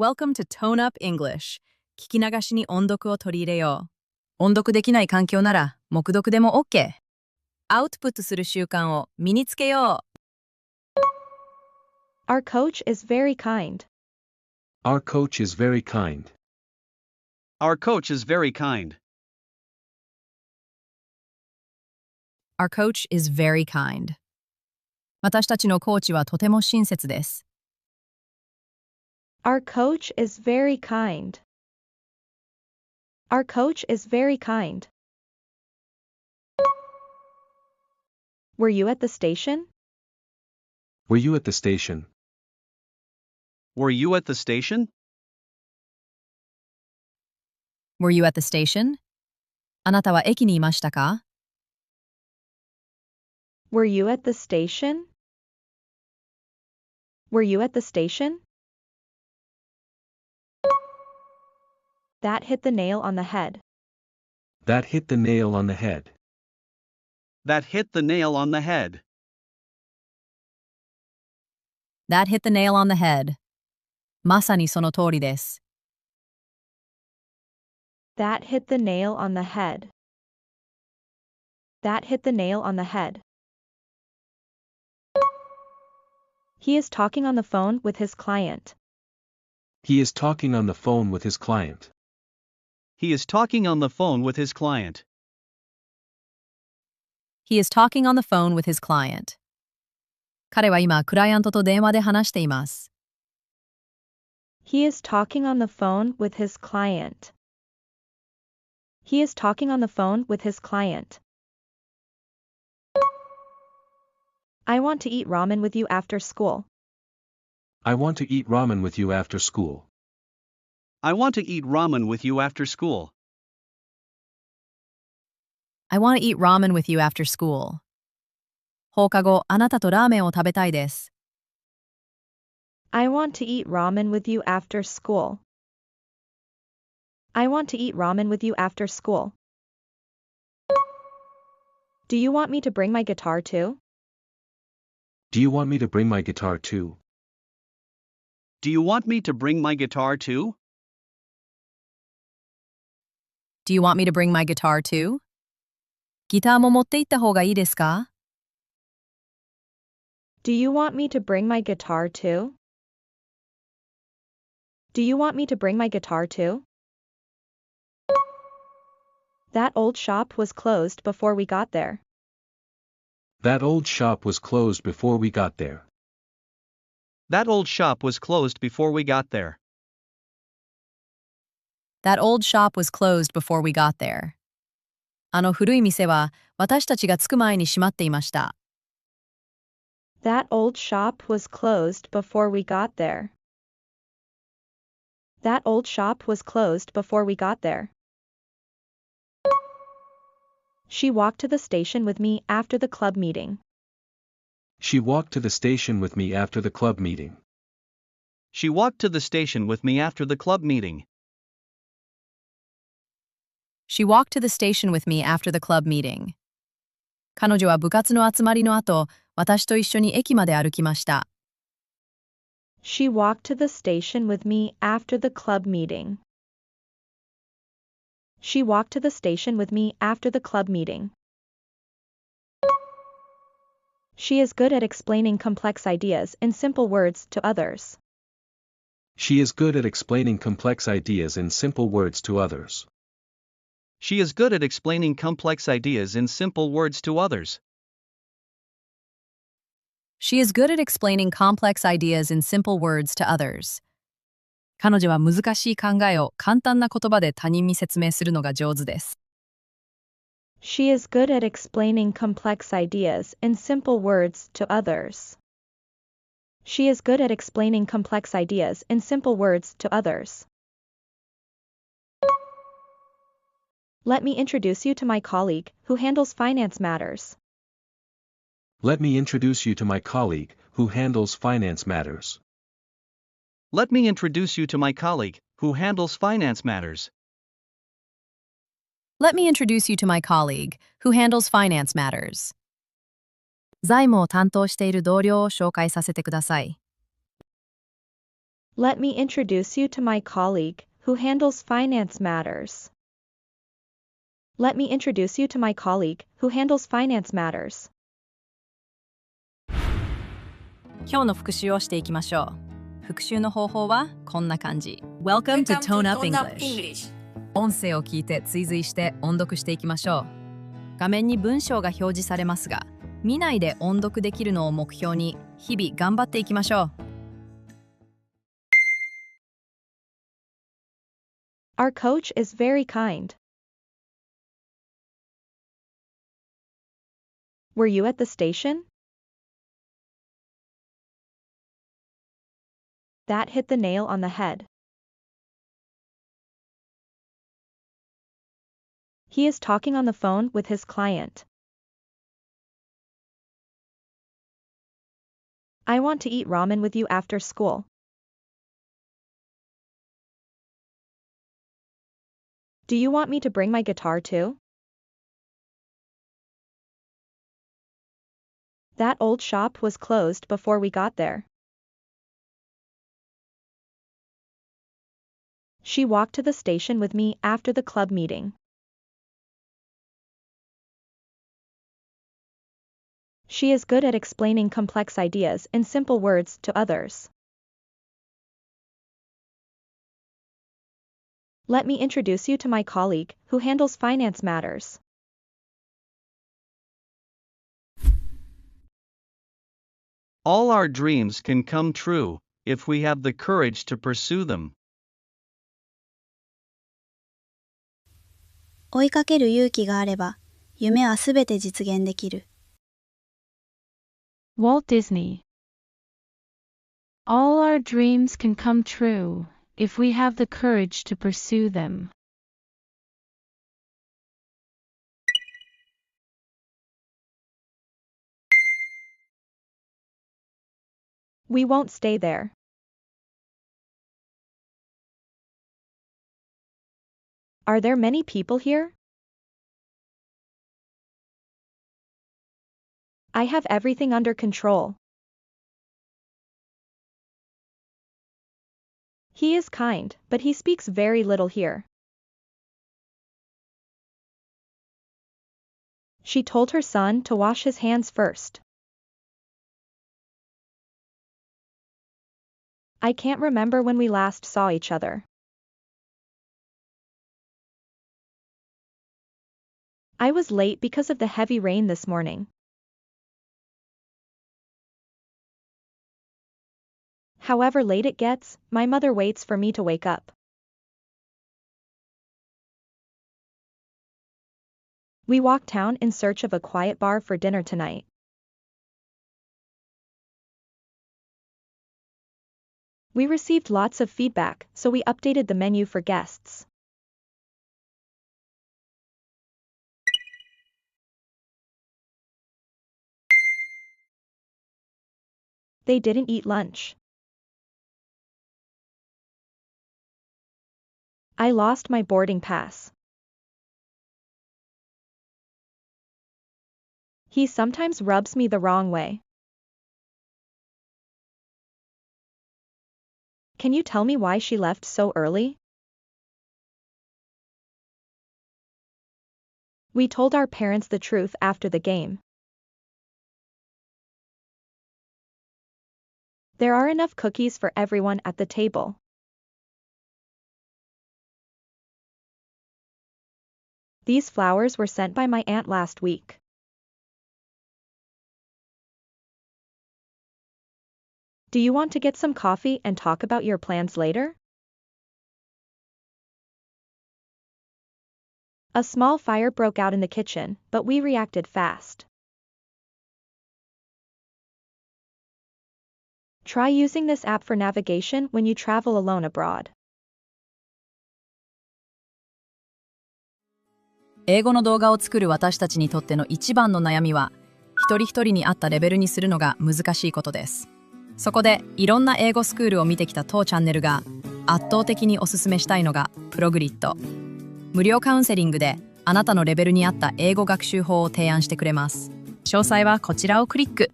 Welcome to Tone Up English. 聞き流しに音読を取り入れよう。音読できない環境なら、黙読でも OK。アウトプットする習慣を身につけよう。Our coach is very kind. Our coach is very kind. Our coach is very kind. Our coach is very kind. 私たちのコーチはとても親切です。Our coach is very kind. Our coach is very kind. Were you at the station? Were you at the station? Were you at the station? Were you at the station? あなたは駅にいましたか？ Were you at the station? Were you at the station? That hit the nail on the head. That hit the nail on the head. That hit the nail on the head. That hit the nail on the head. まさにその通りです。That hit the nail on the head. That hit the nail on the head. He is talking on the phone with his client. He is talking on the phone with his client. He is talking on the phone with his client. He is talking on the phone with his client. 彼は今、クライアントと電話で話しています。He is talking on the phone with his client. He is talking on the phone with his client. I want to eat ramen with you after school. I want to eat ramen with you after school. I want to eat ramen with you after school. I want to eat ramen with you after school. 放課後、あなたとラーメンを食べたいです。I want to eat ramen with you after school. I want to eat ramen with you after school. Do you want me to bring my guitar too? Do you want me to bring my guitar too? Do you want me to bring my guitar too? Do you want me to bring my guitar too? ギターも持って行った方がいいですか？ Do you want me to bring my guitar too? Do you want me to bring my guitar too? That old shop was closed before we got there. That old shop was closed before we got there. That old shop was closed before we got there. That old shop was closed before we got there. あの古い店は私たちが着く前に閉まっていました。That old shop was closed before we got there. That old shop was closed before we got there. She walked to the station with me after the club meeting. She walked to the station with me after the club meeting. She walked to the station with me after the club meeting. She walked to the station with me after the club meeting. 彼女は部活の集まりの後、私と一緒に駅まで歩きました。She walked to the station with me after the club meeting. She walked to the station with me after the club meeting. She is good at explaining complex ideas in simple words to others. She is good at explaining complex ideas in simple words to others. She is good at explaining complex ideas in simple words to others. She is good at explaining complex ideas in simple words to others. 彼女は難しい考えを簡単な言葉で他人に説明するのが上手です。She is good at explaining complex ideas in simple words to others. She is good at explaining complex ideas in simple words to others. Let me introduce you to my colleague who handles finance matters. Let me introduce you to my colleague who handles finance matters. Let me introduce you to my colleague who handles finance matters. Let me introduce you to my colleague who handles finance matters. 財務を担当している同僚を紹介させてください。Let me introduce you to my colleague, who handles finance matters. Let me introduce you to my colleague, who handles finance matters. 今日の復習をしていきましょう。復習の方法はこんな感じ。Welcome to Tone Up English。音声を聞いて追随して音読していきましょう。画面に文章が表示されますが、見ないで音読できるのを目標に日々頑張っていきましょう。Our coach is very kind. Were you at the station? That hit the nail on the head. He is talking on the phone with his client. I want to eat ramen with you after school. Do you want me to bring my guitar too? That old shop was closed before we got there. She walked to the station with me after the club meeting. She is good at explaining complex ideas in simple words to others. Let me introduce you to my colleague, who handles finance matters. All our dreams can come true, if we have the courage to pursue them. 追いかける勇気があれば、夢はすべて実現できる。Walt Disney. All our dreams can come true, if we have the courage to pursue them. We won't stay there. Are there many people here? I have everything under control. He is kind, but he speaks very little here. She told her son to wash his hands first. I can't remember when we last saw each other. I was late because of the heavy rain this morning. However late it gets, my mother waits for me to wake up. We walk down in search of a quiet bar for dinner tonight. We received lots of feedback, so we updated the menu for guests. They didn't eat lunch. I lost my boarding pass. He sometimes rubs me the wrong way. Can you tell me why she left so early? We told our parents the truth after the game. There are enough cookies for everyone at the table. These flowers were sent by my aunt last week. Do you want to get some coffee and talk about your plans later? A small fire broke out in the kitchen, but we reacted fast. Try using this app for navigation when you travel alone abroad. 英語の動画を作る私たちにとっての一番の悩みは、一人一人に合ったレベルにするのが難しいことです。そこで、いろんな英語スクールを見てきた当チャンネルが、圧倒的におすすめしたいのが、PROGRIT。無料カウンセリングで、あなたのレベルに合った英語学習法を提案してくれます。詳細はこちらをクリック。